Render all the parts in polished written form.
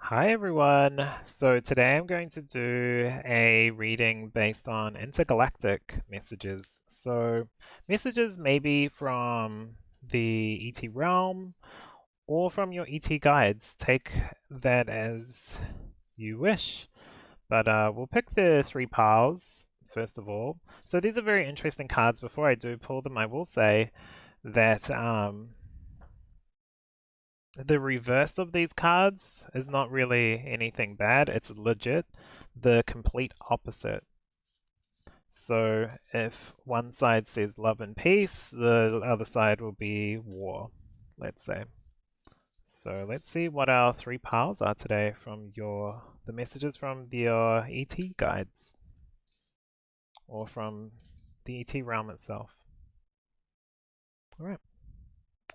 Hi everyone. So today I'm going to do a reading based on intergalactic messages. So messages maybe from the ET realm or from your ET guides. Take that as you wish. But we'll pick the three piles first of all. So these are very interesting cards. Before I do pull them, I will say that the reverse of these cards is not really anything bad. It's legit the complete opposite. So if one side says love and peace, the other side will be war, let's say. So let's see what our three piles are today from the messages from your ET guides or from the ET realm itself. All right.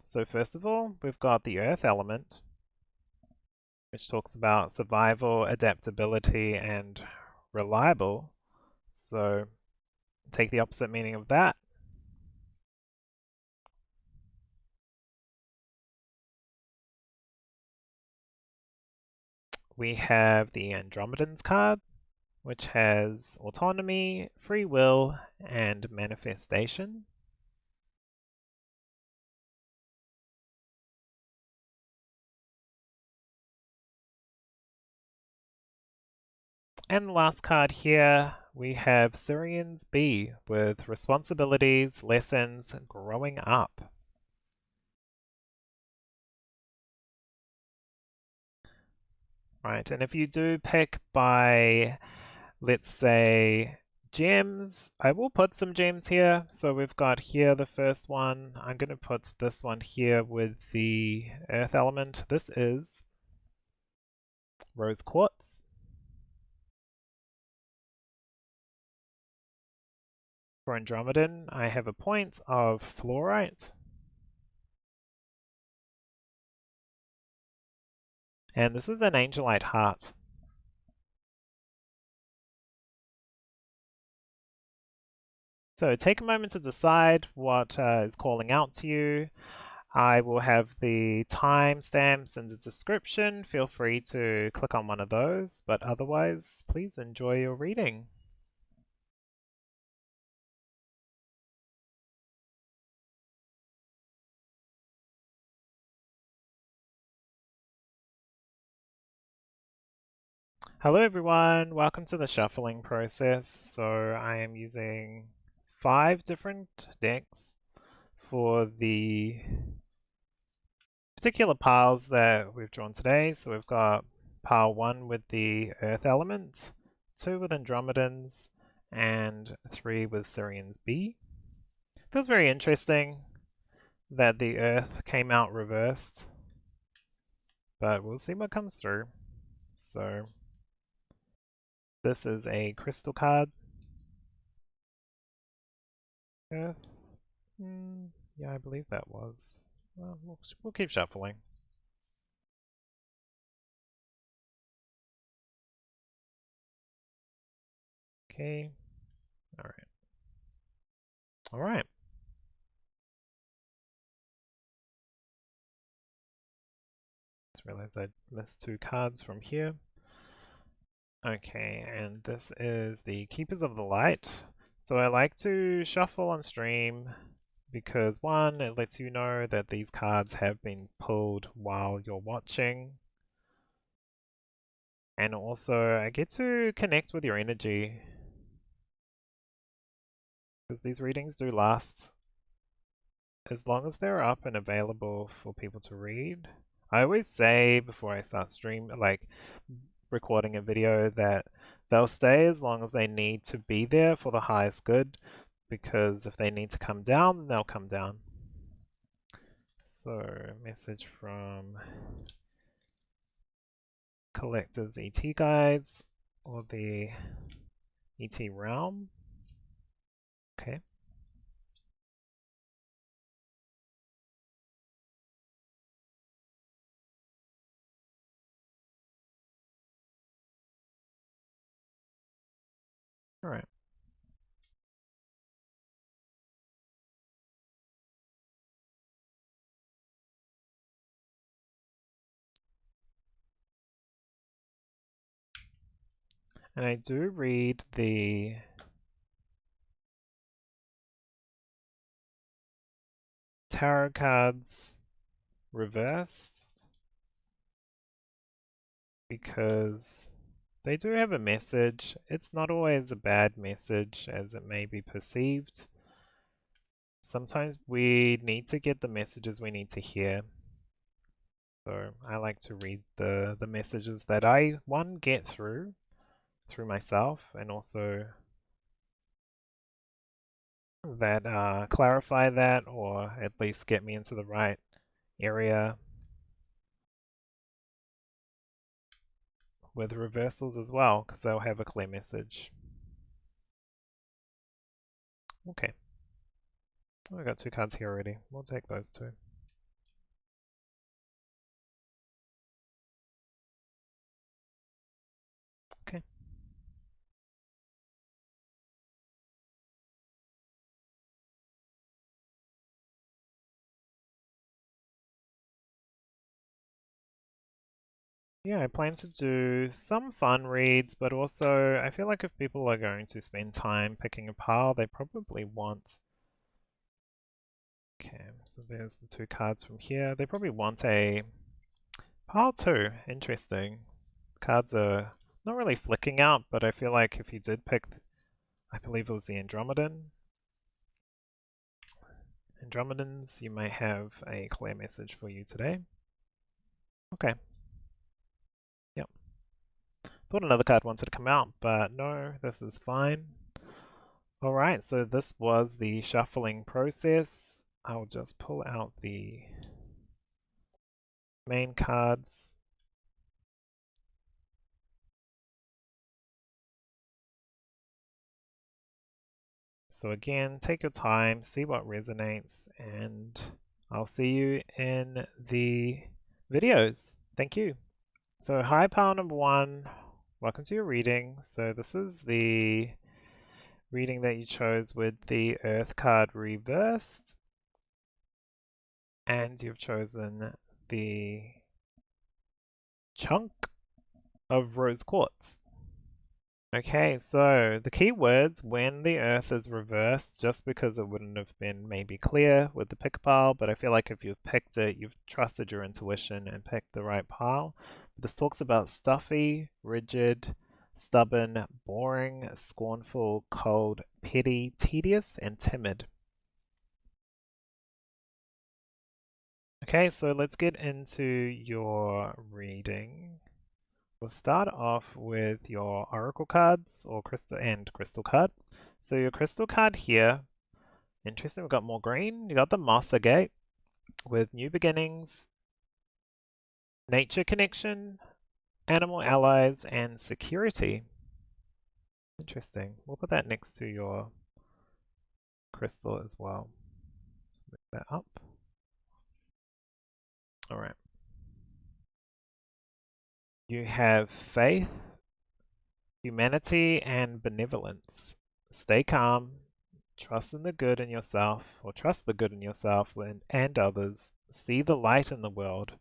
So first of all, we've got the earth element, which talks about survival, adaptability, and reliable. So take the opposite meaning of that. We have the Andromedans card, which has autonomy, free will, and manifestation. And the last card here, we have Sirians B with responsibilities, lessons, growing up. Right, and if you do pick by, let's say, gems, I will put some gems here. So we've got here the first one. I'm going to put this one here with the earth element. This is rose quartz. For Andromedan, I have a point of fluorite. And this is an angelite heart. So take a moment to decide what is calling out to you. I will have the timestamps in the description. Feel free to click on one of those, but otherwise, please enjoy your reading. Hello everyone, welcome to the shuffling process. So I am using 5 different decks for the particular piles that we've drawn today. So we've got pile 1 with the earth element, 2 with Andromedans, and 3 with Sirians B. Feels very interesting that the earth came out reversed, but we'll see what comes through. So this is a crystal card. Earth. Yeah, I believe that was. Well, we'll keep shuffling. Okay. All right. All right. Just realized I missed 2 cards from here. Okay, and this is the Keepers of the Light. So I like to shuffle on stream because one, it lets you know that these cards have been pulled while you're watching. And also I get to connect with your energy because these readings do last as long as they're up and available for people to read. I always say before I start recording a video, that they'll stay as long as they need to be there for the highest good, because if they need to come down, they'll come down. So, message from Collective's ET Guides or the ET Realm. Okay. All right. And I do read the tarot cards reversed because they do have a message. It's not always a bad message as it may be perceived. Sometimes we need to get the messages we need to hear. So I like to read the messages that I, one, get through myself, and also that clarify that, or at least get me into the right area with reversals as well, because they'll have a clear message. Okay, I got two cards here already. We'll take those two. Okay. Yeah, I plan to do some fun reads, but also I feel like if people are going to spend time picking a pile, they probably want. Okay, so there's the two cards from here. They probably want a pile two. Interesting. Cards are not really flicking out, but I feel like if you did pick, I believe it was the Andromedans, you may have a clear message for you today. Okay. Yep. Thought another card wanted to come out, but no, this is fine. Alright, so this was the shuffling process. I'll just pull out the main cards. So again, take your time, see what resonates, and I'll see you in the videos. Thank you. So hi pile number one, welcome to your reading. So this is the reading that you chose with the Earth card reversed, and you've chosen the chunk of rose quartz. Okay, so the key words when the Earth is reversed, just because it wouldn't have been maybe clear with the pick pile, but I feel like if you've picked it, you've trusted your intuition and picked the right pile. This talks about stuffy, rigid, stubborn, boring, scornful, cold, petty, tedious, and timid. Okay, so let's get into your reading. We'll start off with your oracle cards or crystal card. So your crystal card here, interesting, we've got more green. You got the Master Gate with new beginnings, nature connection, animal allies, and security. Interesting. We'll put that next to your crystal as well. Let's move that up. All right. You have faith, humanity, and benevolence. Stay calm, trust in the good in yourself, or trust the good in yourself and others. See the light in the world.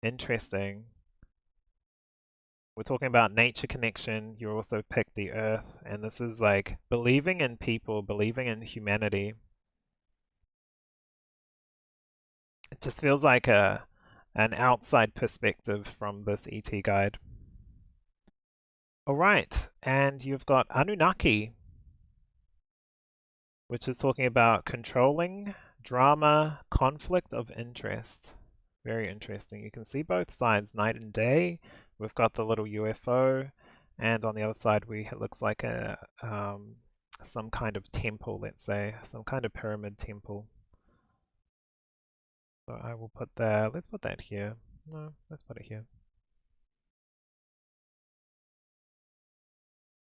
Interesting. We're talking about nature connection. You also picked the earth, and this is like believing in people, believing in humanity. It just feels like an outside perspective from this ET guide. All right, and you've got Anunnaki, which is talking about controlling, drama, conflict of interest. Very interesting. You can see both sides, night and day. We've got the little UFO, and on the other side, it looks like some kind of temple, let's say, some kind of pyramid temple. So I will put that. Let's put that here. No, let's put it here.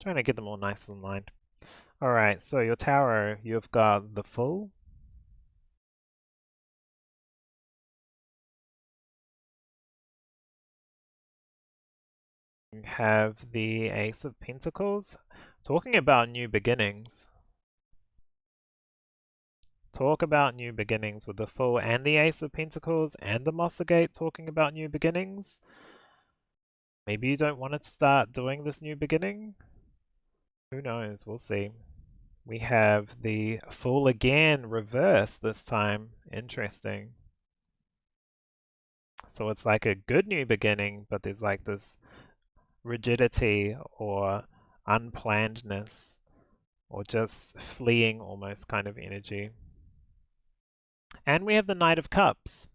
Trying to get them all nice and lined. All right. So your tower, you've got the Fool. You have the Ace of Pentacles. Talking about new beginnings. Talk about new beginnings with the Fool and the Ace of Pentacles and the Mossagate talking about new beginnings. Maybe you don't want to start doing this new beginning? Who knows? We'll see. We have the Fool again, reverse this time. Interesting. So it's like a good new beginning, but there's like this rigidity or unplannedness or just fleeing almost kind of energy. And we have the Knight of Cups.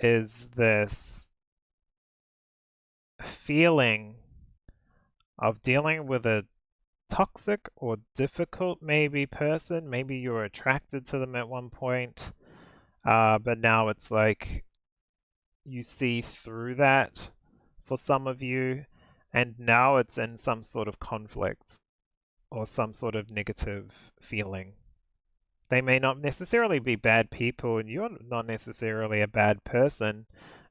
Is this feeling of dealing with a toxic or difficult maybe person? Maybe you were attracted to them at one point, but now it's like you see through that for some of you, and now it's in some sort of conflict or some sort of negative feeling. They may not necessarily be bad people, and you're not necessarily a bad person.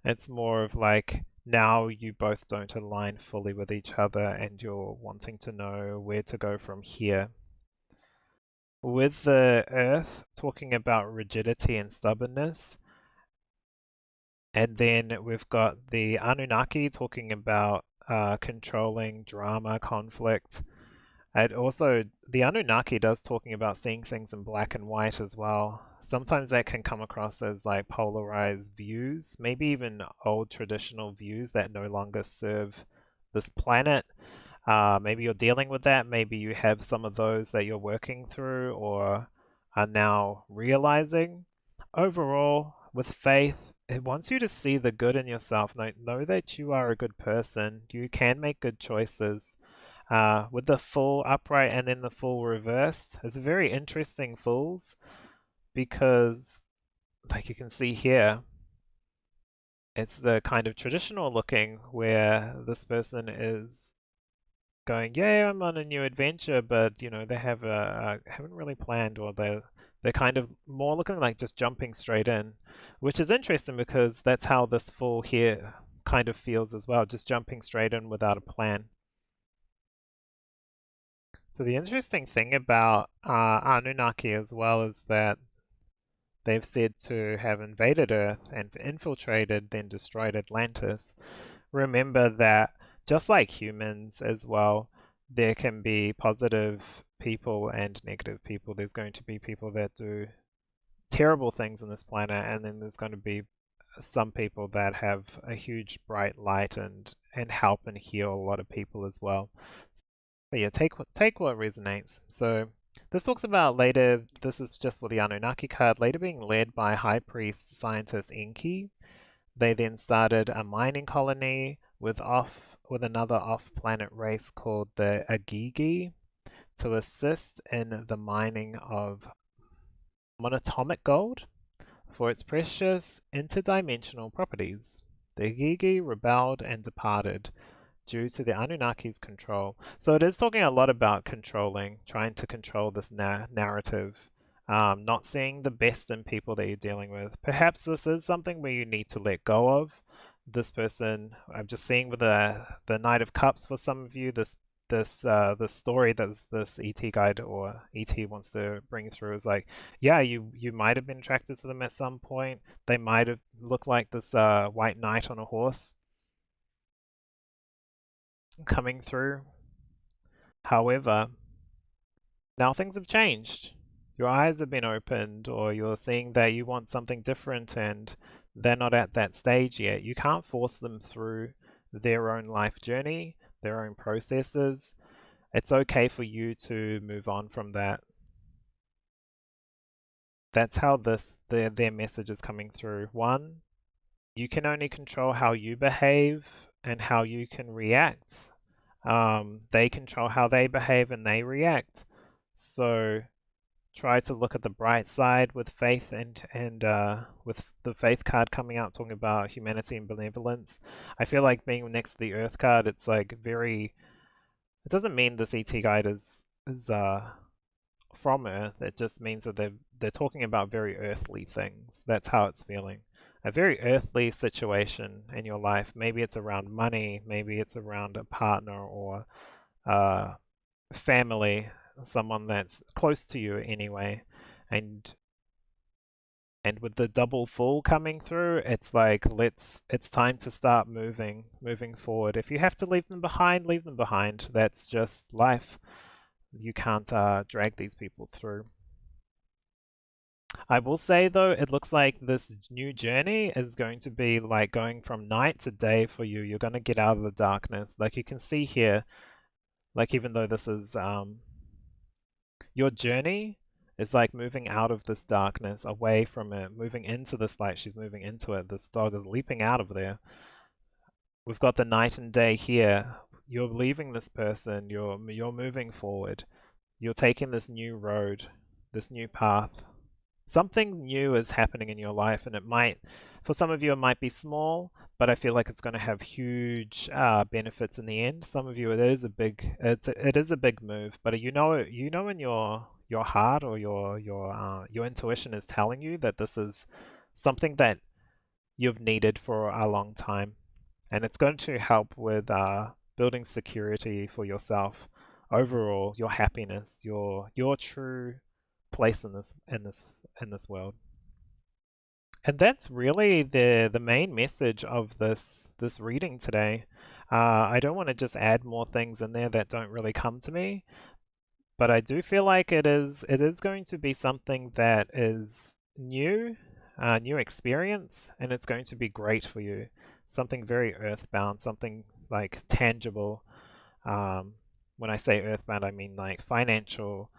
It's more of like now you both don't align fully with each other, and you're wanting to know where to go from here. With the Earth talking about rigidity and stubbornness, and then we've got the Anunnaki talking about controlling drama, conflict. And also, the Anunnaki does talking about seeing things in black and white as well. Sometimes that can come across as like polarized views, maybe even old traditional views that no longer serve this planet. Maybe you're dealing with that. Maybe you have some of those that you're working through or are now realizing. Overall, with faith, it wants you to see the good in yourself. Know that you are a good person. You can make good choices. With the full upright and then the full reversed, it's very interesting fulls because, like you can see here, it's the kind of traditional looking where this person is going, yeah, I'm on a new adventure, but they haven't really planned, or they're kind of more looking like just jumping straight in, which is interesting because that's how this full here kind of feels as well, just jumping straight in without a plan. So the interesting thing about Anunnaki as well is that they've said to have invaded Earth and infiltrated, then destroyed Atlantis. Remember that just like humans as well, there can be positive people and negative people. There's going to be people that do terrible things on this planet, and then there's going to be some people that have a huge bright light and help and heal a lot of people as well. But yeah, take what resonates. So this talks about later. This is just for the Anunnaki card. Later being led by High Priest scientist Enki, they then started a mining colony with another off-planet race called the Agigi to assist in the mining of monatomic gold for its precious interdimensional properties. The Agigi rebelled and departed, due to the Anunnaki's control. So it is talking a lot about controlling, trying to control this narrative, not seeing the best in people that you're dealing with. Perhaps this is something where you need to let go of. This person, I'm just seeing with the Knight of Cups for some of you, this story that this ET guide or ET wants to bring through is like, yeah, you might have been attracted to them at some point. They might have looked like this white knight on a horse coming through. However, now things have changed. Your eyes have been opened, or you're seeing that you want something different and they're not at that stage yet. You can't force them through their own life journey, their own processes. It's okay for you to move on from that. That's how their message is coming through. One, you can only control how you behave and how you can react. They control how they behave and they react. So try to look at the bright side with faith and with the faith card coming out talking about humanity and benevolence. I feel like being next to the Earth card, it's like very. It doesn't mean this ET guide is from Earth. It just means that they're talking about very earthly things. That's how it's feeling. A very earthly situation in your life. Maybe it's around money. Maybe it's around a partner or uh, family, someone that's close to you anyway. And And with the double full coming through, it's like it's time to start moving forward. If you have to leave them behind, leave them behind. That's just life. You can't drag these people through. I will say though, it looks like this new journey is going to be like going from night to day for you. You're going to get out of the darkness. Like you can see here, like even though this is your journey is like moving out of this darkness, away from it, moving into this light. She's moving into it. This dog is leaping out of there. We've got the night and day here. You're leaving this person. You're moving forward. You're taking this new road, this new path. Something new is happening in your life, and it might, for some of you, it might be small, but I feel like it's going to have huge benefits in the end. Some of you, it is a big move, but you know in your heart or your intuition is telling you that this is something that you've needed for a long time, and it's going to help with building security for yourself, overall, your happiness, your true place in this world. And that's really the main message of this reading today. I don't want to just add more things in there that don't really come to me, but I do feel like it is going to be something that is new, new experience, and it's going to be great for you. Something very earthbound, something like tangible. Um, when I say earthbound, I mean like financial.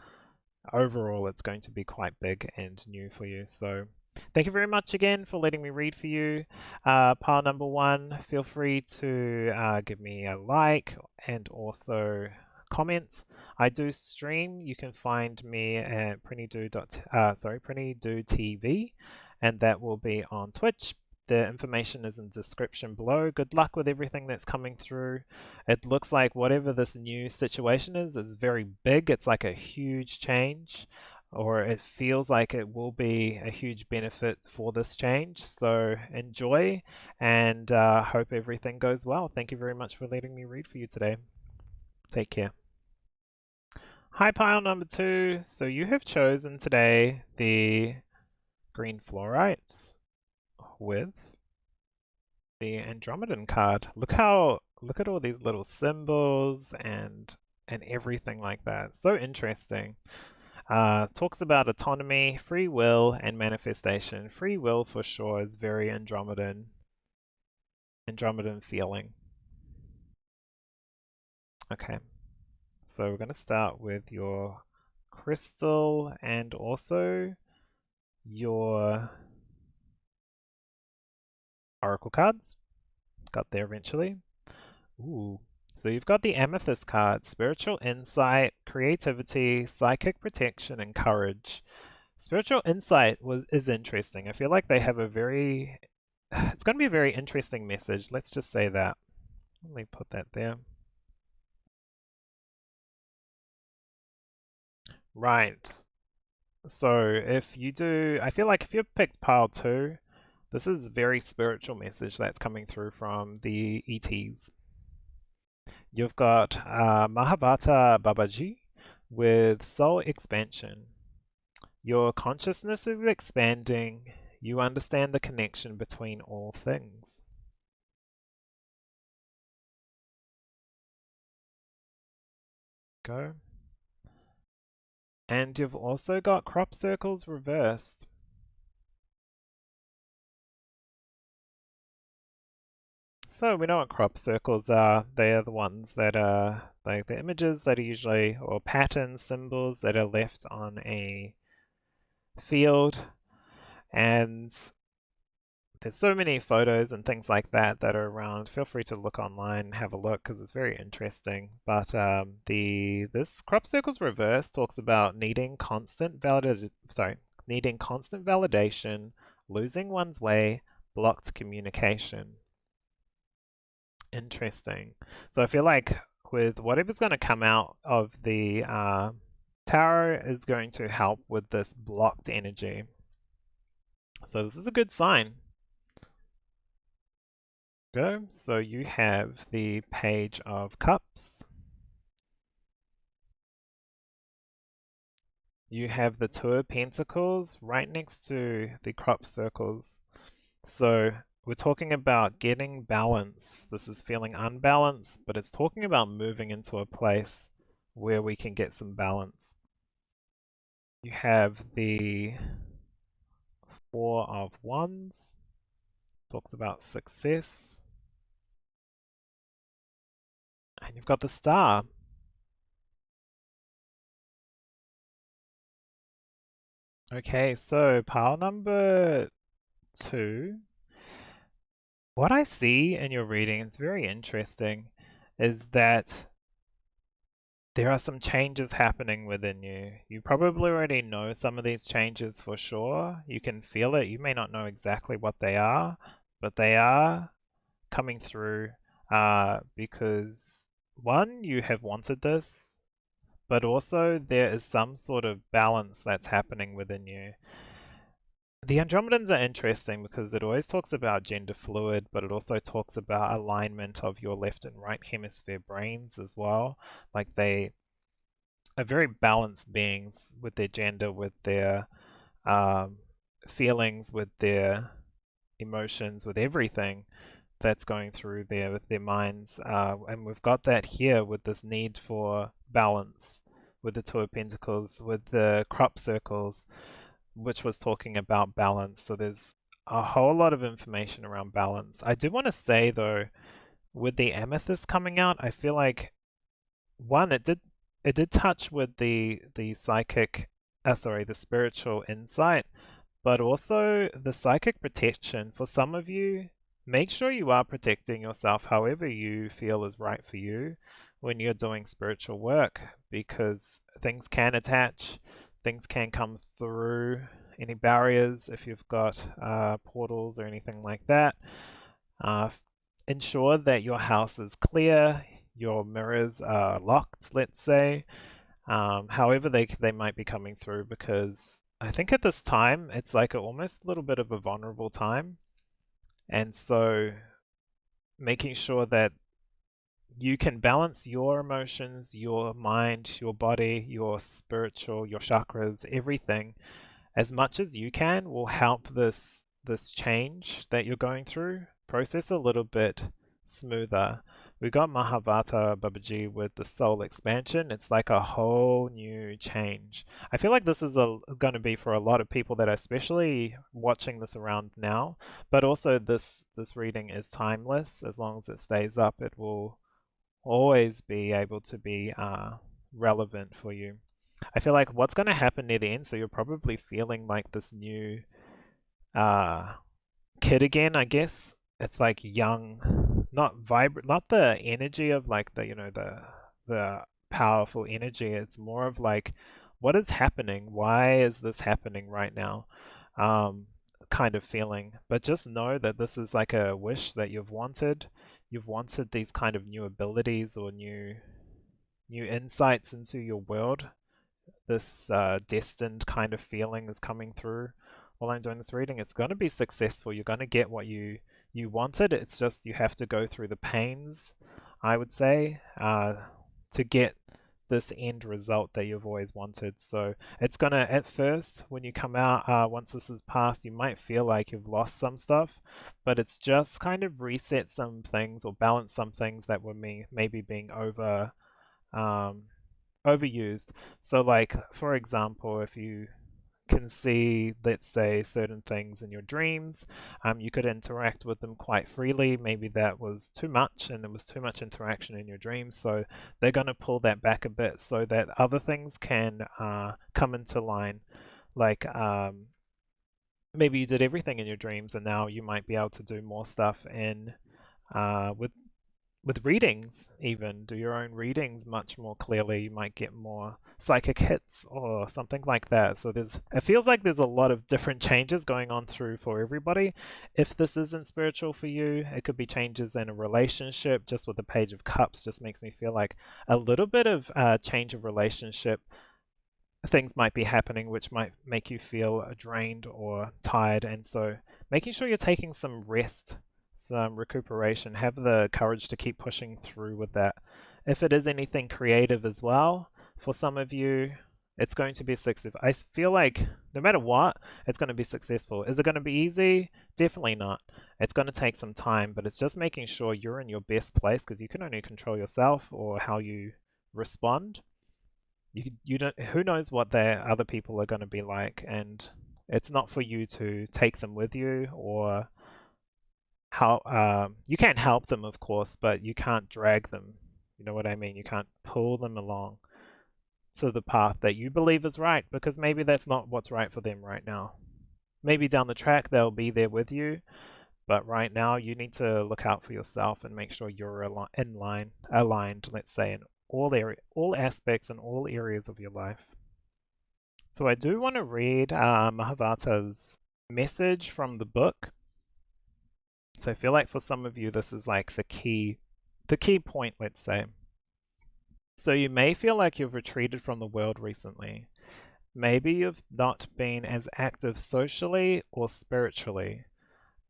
Overall, it's going to be quite big and new for you. So thank you very much again for letting me read for you. Pile number one, feel free to give me a like and also comment. I do stream. You can find me at PrennyDo TV, and that will be on Twitch. The information is in the description below. Good luck with everything that's coming through. It looks like whatever this new situation is very big. It's like a huge change, or it feels like it will be a huge benefit for this change. So enjoy and hope everything goes well. Thank you very much for letting me read for you today. Take care. Hi, pile number two. So you have chosen today the green fluorite with the Andromedan card. Look at all these little symbols and everything like that. So interesting. Talks about autonomy, free will, and manifestation. Free will for sure is very Andromedan feeling. Okay, so we're going to start with your crystal and also your oracle cards. Got there eventually. Ooh. So you've got the Amethyst card, spiritual insight, creativity, psychic protection, and courage. Spiritual insight is interesting. I feel like they have a very it's going to be a very interesting message. Let's just say that. Let me put that there. Right. So I feel like if you picked pile two, this is a very spiritual message that's coming through from the ETs. You've got Mahabharata Babaji with soul expansion. Your consciousness is expanding. You understand the connection between all things. Go. And you've also got crop circles reversed. So we know what crop circles are. They are the ones that are like the images that are usually, or patterns, symbols that are left on a field. And there's so many photos and things like that are around. Feel free to look online and have a look because it's very interesting. But this crop circles reverse talks about needing constant validation, losing one's way, blocked communication. Interesting. So I feel like with whatever's going to come out of the tower is going to help with this blocked energy. So this is a good sign. Go. So you have the Page of Cups, you have the Two of Pentacles right next to the crop circles. So we're talking about getting balance. This is feeling unbalanced, but it's talking about moving into a place where we can get some balance. You have the Four of Wands, talks about success. And you've got the Star. Okay, so pile number 2. What I see in your reading, it's very interesting, is that there are some changes happening within you. You probably already know some of these changes for sure. You can feel it. You may not know exactly what they are, but they are coming through because one, you have wanted this, but also there is some sort of balance that's happening within you. The Andromedans are interesting because it always talks about gender fluid, but it also talks about alignment of your left and right hemisphere brains as well. Like they are very balanced beings with their gender, with their um, feelings, with their emotions, with everything that's going through their minds. And we've got that here with this need for balance, with the Two of Pentacles, with the crop circles, which was talking about balance. So there's a whole lot of information around balance. I do want to say though, with the amethyst coming out, I feel like one, it did touch with the psychic, sorry, the spiritual insight, but also the psychic protection. For some of you, make sure you are protecting yourself however you feel is right for you when you're doing spiritual work, because things can attach, things can come through any barriers if you've got portals or anything like that. Uh, ensure that your house is clear, your mirrors are locked, let's say, however they might be coming through, because I think at this time it's like almost a little bit of a vulnerable time, and so making sure that you can balance your emotions, your mind, your body, your spiritual, your chakras, everything as much as you can will help this change that you're going through process a little bit smoother. We got Mahavata Babaji with the soul expansion. It's like a whole new change. I feel like this is going to be for a lot of people that are especially watching this around now, but also this reading is timeless. As long as it stays up, it will always be able to be relevant for you. I feel like what's going to happen near the end, so you're probably feeling like this new uh, kid again, I guess. It's like young, not vibrant, not the energy of like the powerful energy. It's more of like, what is happening? Why is this happening right now? Um, kind of feeling. But just know that this is like a wish that you've wanted. You've wanted these kind of new abilities or new insights into your world. This destined kind of feeling is coming through while I'm doing this reading. It's going to be successful. You're going to get what you wanted. It's just you have to go through the pains, I would say, to get this end result that you've always wanted. So it's going to, at first, when you come out, once this is passed, you might feel like you've lost some stuff, but it's just kind of reset some things or balance some things that were maybe being um, overused. So, like, for example, if you can see, let's say, certain things in your dreams, you could interact with them quite freely. Maybe that was too much and there was too much interaction in your dreams. So, they're going to pull that back a bit so that other things can come into line. Like, maybe you did everything in your dreams and now you might be able to do more stuff in with readings, even do your own readings much more clearly. You might get more psychic hits or something like that. So it feels like there's a lot of different changes going on through for everybody. If this isn't spiritual for you, it could be changes in a relationship. Just with the Page of Cups just makes me feel like a little bit of change of relationship things might be happening which might make you feel drained or tired. And so making sure you're taking some rest, some recuperation, have the courage to keep pushing through with that. If it is anything creative as well, for some of you, It's going to be successful. I feel like no matter what, it's going to be successful. Is it going to be easy? Definitely not. It's going to take some time, but it's just making sure you're in your best place because you can only control yourself or how you respond. You don't, who knows what their other people are going to be like, and it's not for you to take them with you or how you can't help them, of course, but you can't drag them. You know what I mean? You can't pull them along to the path that you believe is right because maybe that's not what's right for them right now. Maybe down the track they'll be there with you, but right now you need to look out for yourself and make sure you're aligned, let's say, in all aspects and all areas of your life. So I do want to read Mahabharata's message from the book. So I feel like for some of you this is like the key point, let's say. So you may feel like you've retreated from the world recently. Maybe you've not been as active socially or spiritually,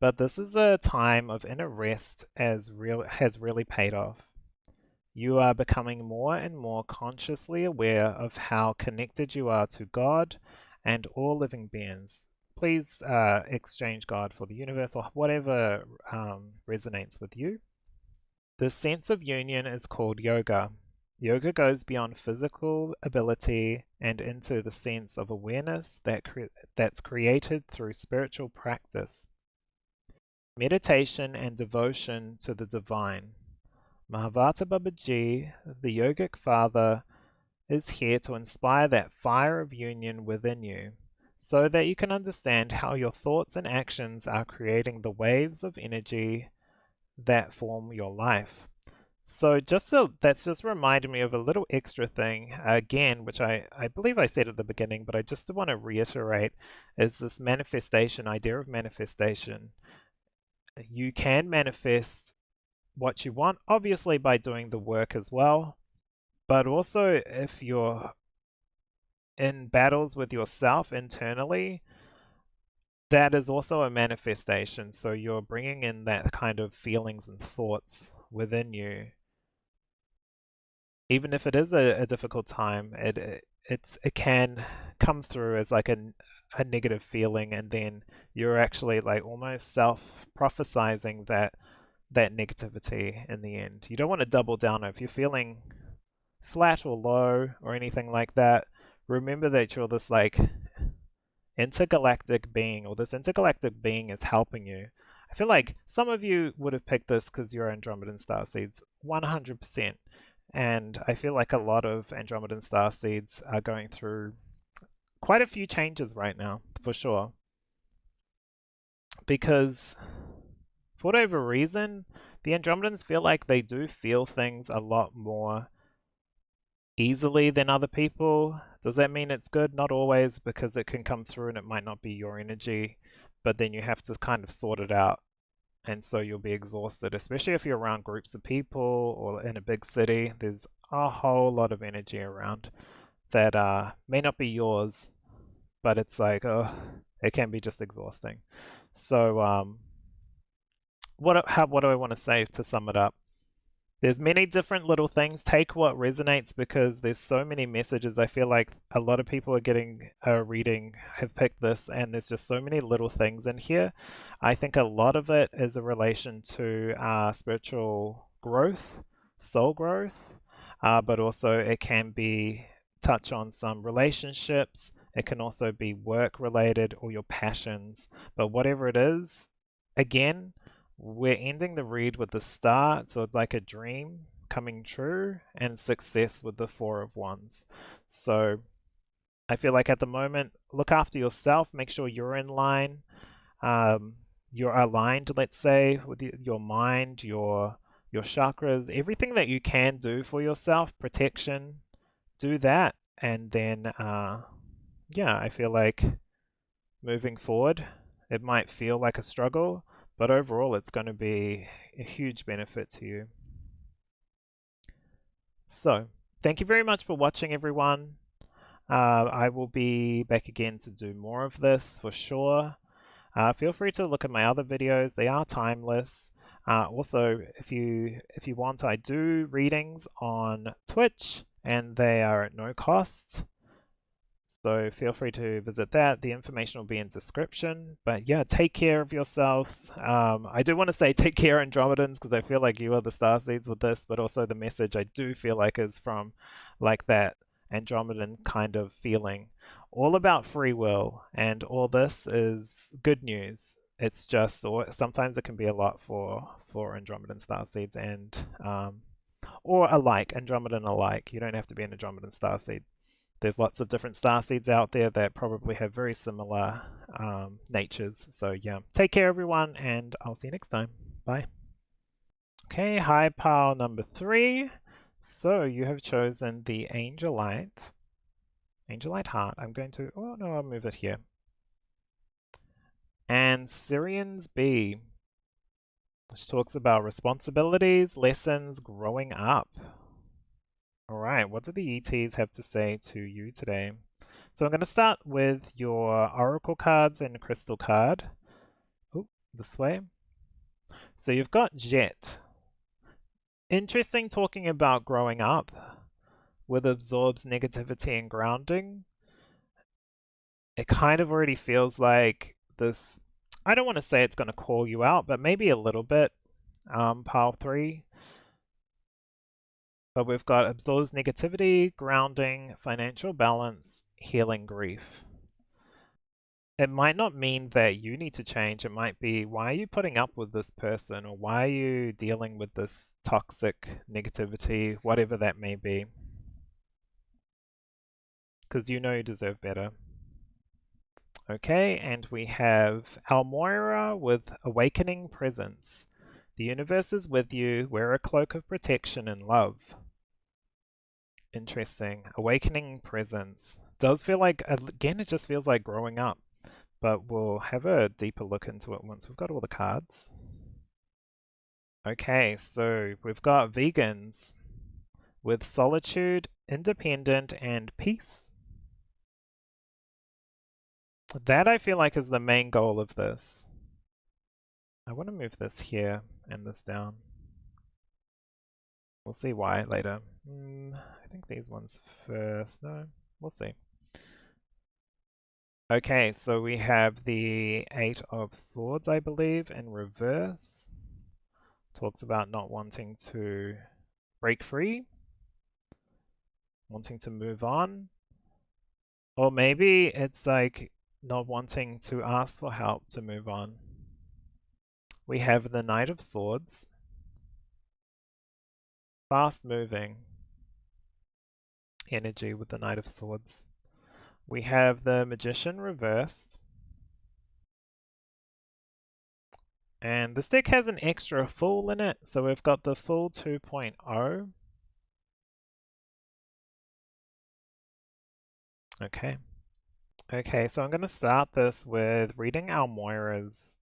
but this is a time of inner rest has really paid off. You are becoming more and more consciously aware of how connected you are to God and all living beings. Please exchange God for the universe or whatever resonates with you. The sense of union is called yoga. Yoga goes beyond physical ability and into the sense of awareness that's created through spiritual practice, meditation, and devotion to the divine. Mahavata Babaji, the yogic father, is here to inspire that fire of union within you so that you can understand how your thoughts and actions are creating the waves of energy that form your life. So that's just reminded me of a little extra thing again, which I believe I said at the beginning, but I just want to reiterate is this manifestation idea of manifestation. You can manifest what you want, obviously by doing the work as well, but also if you're in battles with yourself internally, that is also a manifestation. So you're bringing in that kind of feelings and thoughts within you even if it is a difficult time, it can come through as like a negative feeling, and then you're actually like almost self prophesizing that negativity in the end. You don't want to double down if you're feeling flat or low or anything like that. Remember that you're this like intergalactic being, or this intergalactic being is helping you. I feel like some of you would have picked this because you're Andromedan star seeds, 100%. And I feel like a lot of Andromedan star seeds are going through quite a few changes right now, for sure. Because for whatever reason, the Andromedans feel like they do feel things a lot more easily than other people. Does that mean it's good? Not always, because it can come through and it might not be your energy, but then you have to kind of sort it out. And so you'll be exhausted, especially if you're around groups of people or in a big city. There's a whole lot of energy around that may not be yours, but it's like, oh, it can be just exhausting. So, what do I want to say to sum it up? There's many different little things. Take what resonates because there's so many messages. I feel like a lot of people are getting a reading, have picked this, and there's just so many little things in here. I think a lot of it is a relation to spiritual growth, soul growth, but also it can be touch on some relationships. It can also be work related or your passions. But whatever it is, again, we're ending the read with the star, so it's like a dream coming true, and success with the Four of Wands. So I feel like at the moment, look after yourself, make sure you're in line, you're aligned, let's say, with your mind, your chakras, everything that you can do for yourself, protection, do that, and then yeah, I feel like moving forward, it might feel like a struggle, but overall, it's going to be a huge benefit to you. So, thank you very much for watching, everyone. I will be back again to do more of this for sure. Feel free to look at my other videos; they are timeless. Also, if you want, I do readings on Twitch, and they are at no cost. So feel free to visit that. The information will be in description. But yeah, take care of yourselves. I do want to say take care, Andromedans, because I feel like you are the starseeds with this, but also the message I do feel like is from like that Andromedan kind of feeling. All about free will, and all this is good news. It's just, or sometimes it can be a lot for Andromedan starseeds and or alike, Andromedan alike. You don't have to be an Andromedan starseed. There's lots of different starseeds out there that probably have very similar natures. So yeah, take care everyone, and I'll see you next time. Bye. Okay, hi pile number 3. So you have chosen the Angelite heart. I'm going to, oh no, I'll move it here. And Sirians B, which talks about responsibilities, lessons, growing up. All right, what do the ETs have to say to you today? So I'm going to start with your Oracle cards and Crystal card. Oh, this way. So you've got Jet. Interesting talking about growing up with absorbs negativity and grounding. It kind of already feels like this, I don't want to say it's going to call you out, but maybe a little bit, pile 3. But we've got absorbs negativity, grounding, financial balance, healing grief. It might not mean that you need to change. It might be, why are you putting up with this person? Or why are you dealing with this toxic negativity, whatever that may be? Because you know you deserve better. Okay, and we have Almoira with Awakening Presence. The universe is with you. Wear a cloak of protection and love. Interesting. Awakening Presence. Does feel like, again, it just feels like growing up. But we'll have a deeper look into it once we've got all the cards. Okay, so we've got vegans with solitude, independent, and peace. That I feel like is the main goal of this. I want to move this here and this down. We'll see why later. I think these ones first. No, we'll see. Okay, so we have the 8 of Swords, I believe, in reverse. Talks about not wanting to break free, wanting to move on. Or maybe it's like not wanting to ask for help to move on. We have the Knight of Swords. Fast moving energy with the Knight of Swords. We have the Magician reversed. And this deck has an extra Fool in it, so we've got the Fool 2.0. Okay. Okay, so I'm going to start this with reading Almoira's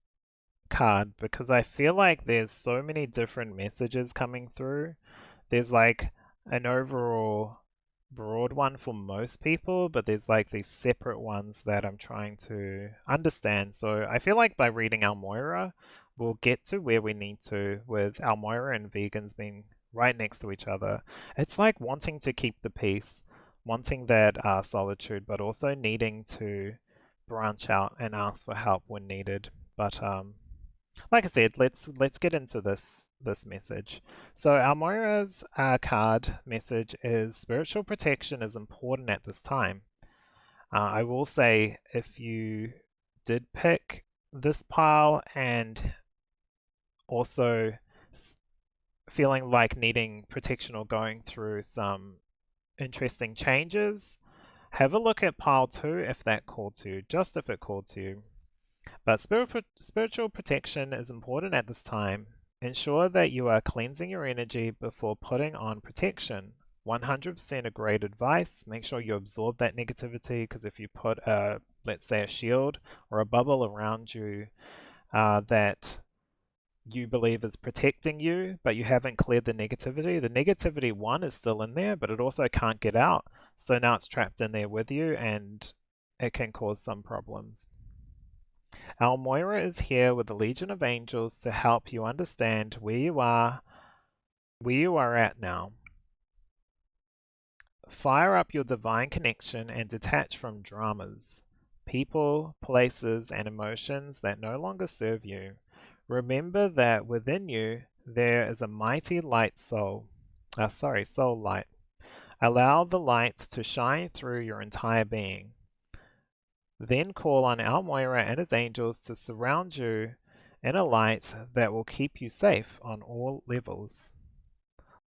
card because I feel like there's so many different messages coming through. There's like an overall broad one for most people, but there's like these separate ones that I'm trying to understand. So I feel like by reading Almoira, we'll get to where we need to with Almoira and vegans being right next to each other. It's like wanting to keep the peace, wanting that solitude, but also needing to branch out and ask for help when needed. But like I said, let's get into this message. So Almoira's card message is spiritual protection is important at this time. I will say if you did pick this pile and also feeling like needing protection or going through some interesting changes, have a look at pile 2 if that called to you, just if it called to you. But spiritual protection is important at this time. Ensure that you are cleansing your energy before putting on protection. 100% a great advice. Make sure you absorb that negativity because if you put let's say a shield or a bubble around you that you believe is protecting you, but you haven't cleared the negativity one is still in there, but it also can't get out. So now it's trapped in there with you and it can cause some problems. Almoira is here with the Legion of Angels to help you understand where you are at now. fire up your divine connection and detach from dramas, people, places, and emotions that no longer serve you. Remember that within you there is a mighty light soul light. Allow the light to shine through your entire being. Then call on Almoira and his angels to surround you in a light that will keep you safe on all levels.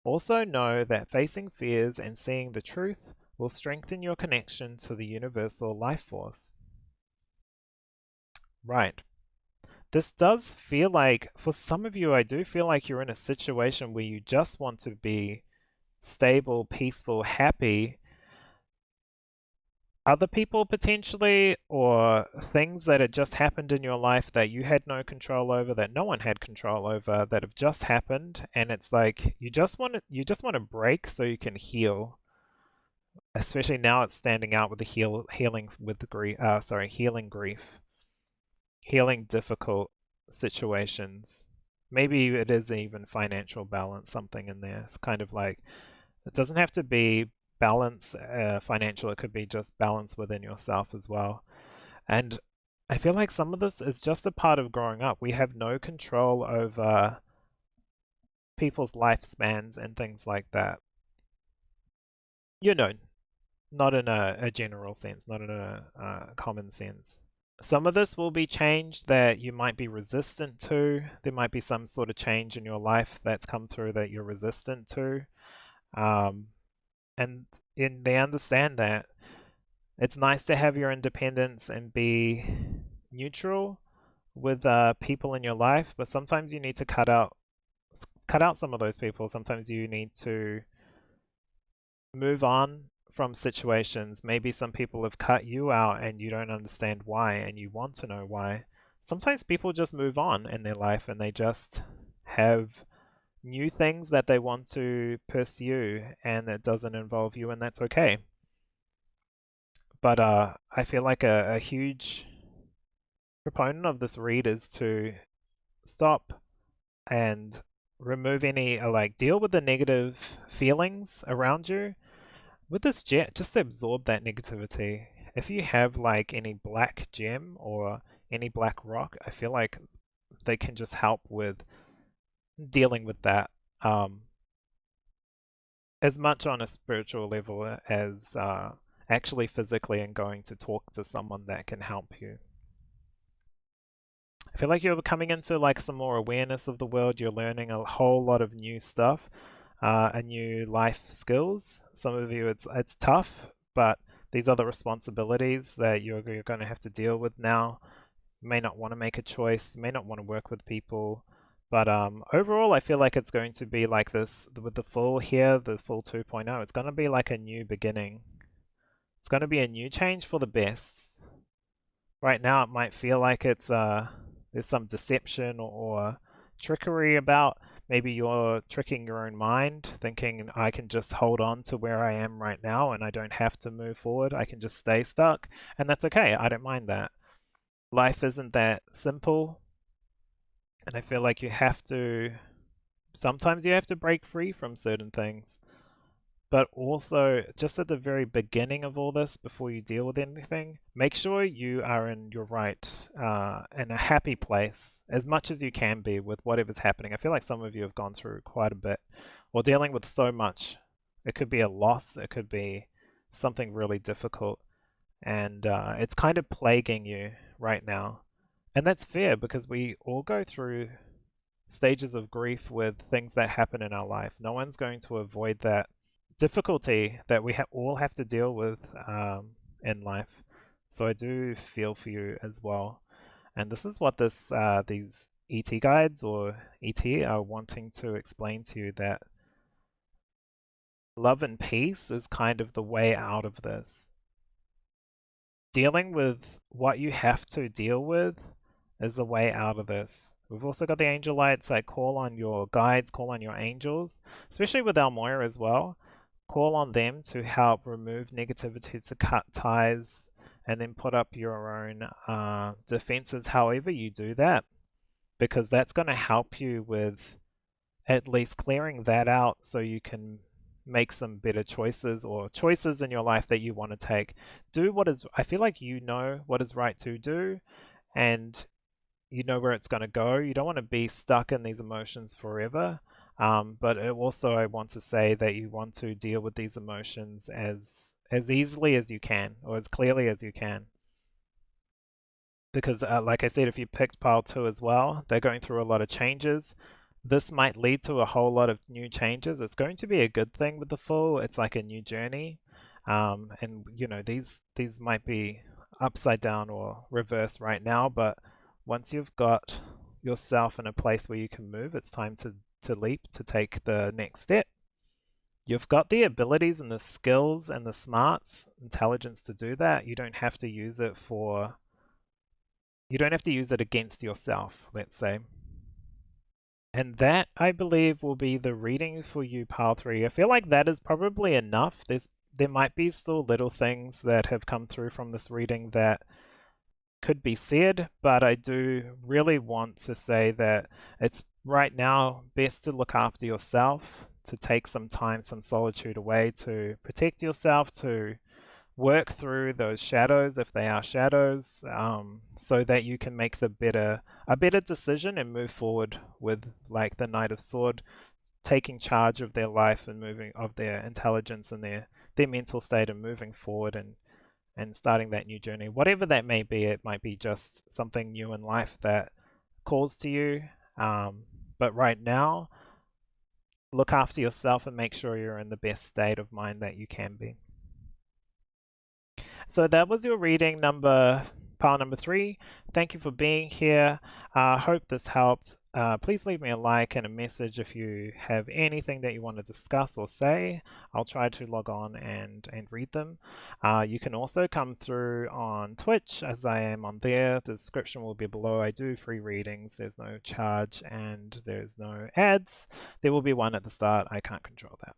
Also know that facing fears and seeing the truth will strengthen your connection to the universal life force. Right. This does feel like, for some of you, I do feel like you're in a situation where you just want to be stable, peaceful, happy. Other people potentially, or things that had just happened in your life that you had no control over, that no one had control over, that have just happened, and it's like you just want to break so you can heal. Especially now, it's standing out with the healing with the grief. Healing grief, healing difficult situations. Maybe it is even financial balance, something in there. It's kind of like it doesn't have to be balance financial, it could be just balance within yourself as well. And I feel like some of this is just a part of growing up. We have no control over people's lifespans and things like that. You know, not in a general sense, not in a common sense. Some of this will be change that you might be resistant to. There might be some sort of change in your life that's come through that you're resistant to. Um, and they understand that it's nice to have your independence and be neutral with people in your life, but sometimes you need to cut out some of those people. Sometimes you need to move on from situations. Maybe some people have cut you out and you don't understand why and you want to know why. Sometimes people just move on in their life and they just have new things that they want to pursue and it doesn't involve you, and that's okay. But I feel like a huge proponent of this read is to stop and remove any, like, deal with the negative feelings around you. With this jet, just absorb that negativity. If you have like any black gem or any black rock, I feel like they can just help with dealing with that as much on a spiritual level as actually physically and going to talk to someone that can help you. I feel like you're coming into like some more awareness of the world. You're learning a whole lot of new stuff, and new life skills. Some of you, it's tough, but these are the responsibilities that you're going to have to deal with now. You may not want to make a choice. You may not want to work with people. But overall, I feel like it's going to be like this with the full here, the full 2.0. It's going to be like a new beginning. It's going to be a new change for the best. Right now, it might feel like there's some deception or trickery about. Maybe you're tricking your own mind, thinking I can just hold on to where I am right now and I don't have to move forward. I can just stay stuck, and that's okay. I don't mind that. Life isn't that simple, and I feel like sometimes you have to break free from certain things. But also, just at the very beginning of all this, before you deal with anything, make sure you are in your right, in a happy place as much as you can be with whatever's happening. I feel like some of you have gone through quite a bit or dealing with so much. It could be a loss, it could be something really difficult, and it's kind of plaguing you right now. And that's fair because we all go through stages of grief with things that happen in our life. No one's going to avoid that difficulty that we all have to deal with in life. So I do feel for you as well. And this is what these ET guides or ET are wanting to explain to you, that love and peace is kind of the way out of this. Dealing with what you have to deal with is the way out of this. We've also got the angel lights that call on your guides, call on your angels, especially with Almoira as well. Call on them to help remove negativity, to cut ties, and then put up your own defenses however you do that, because that's going to help you with at least clearing that out so you can make some better choices or choices in your life that you want to take. Do what is, I feel like you know what is right to do, and you know where it's going to go. You don't want to be stuck in these emotions forever. But also, I want to say that you want to deal with these emotions as easily as you can, or as clearly as you can. Because, like I said, if you picked pile two as well, they're going through a lot of changes. This might lead to a whole lot of new changes. It's going to be a good thing with the full. It's like a new journey, and you know these might be upside down or reverse right now, but once you've got yourself in a place where you can move, it's time to leap, to take the next step. You've got the abilities and the skills and the smarts, intelligence to do that. You don't have to use it against yourself, let's say. And that, I believe, will be the reading for you, Pile 3. I feel like that is probably enough. There might be still little things that have come through from this reading that could be said, but I do really want to say that it's right now best to look after yourself, to take some time, some solitude away, to protect yourself, to work through those shadows if they are shadows, so that you can make a better decision and move forward with like the Knight of Sword, taking charge of their life and moving of their intelligence and their mental state and moving forward and starting that new journey. Whatever that may be, it might be just something new in life that calls to you. But right now, look after yourself and make sure you're in the best state of mind that you can be. So that was your reading pile number 3. Thank you for being here. Hope this helped. Please leave me a like and a message if you have anything that you want to discuss or say. I'll try to log on and read them. You can also come through on Twitch as I am on there. The description will be below. I do free readings. There's no charge and there's no ads. There will be one at the start. I can't control that.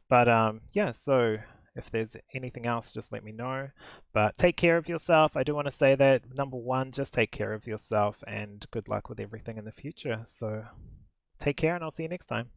But yeah, so if there's anything else, just let me know. But take care of yourself. I do want to say that number one, just take care of yourself and good luck with everything in the future. So take care and I'll see you next time.